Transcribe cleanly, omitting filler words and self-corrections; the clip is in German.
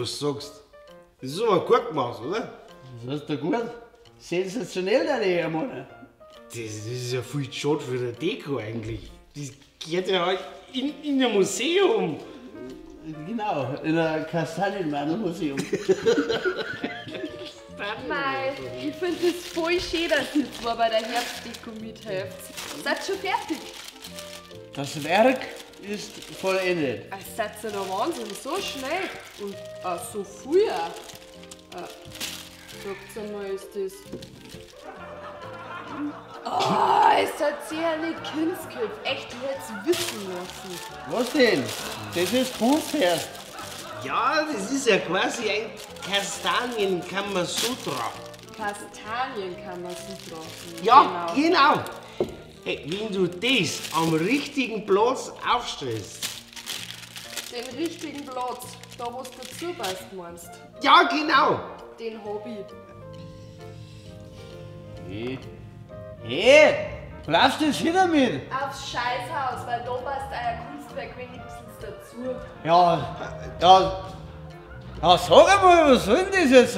Was sagst du? Das ist aber gut gemacht, oder? Was hast du gut? Sensationell, deine Hermann. Das ist ja viel schade für die Deko eigentlich. Das geht ja halt in ein Museum. Genau, in der Kastanien Museum. Mei, ich finde es voll schön, dass ihr zwar bei der Herbstdeko mithelft. Seid schon fertig? Das Werk ist vollendet. Seid ihr der Wahnsinn, so schnell und so früh. Sagt mal, ist das... Oh, es hat sehr eine Kindsköpfe. Echt, ich hätte es wissen müssen. Was denn? Das ist Kunst, Herr. Ja, das ist ja quasi ein Kastanienkammersutra. Kastanienkammersutra. Ja, genau. Hey, wenn du das am richtigen Platz aufstellst. Den richtigen Platz, da wo du dazu beißt, meinst. Ja, genau. Den Hobby. Hey, bleibst du jetzt hier damit? Aufs Scheißhaus, weil da passt euer Kunstwerk wenigstens dazu. Ja, sag einmal, was soll denn das jetzt?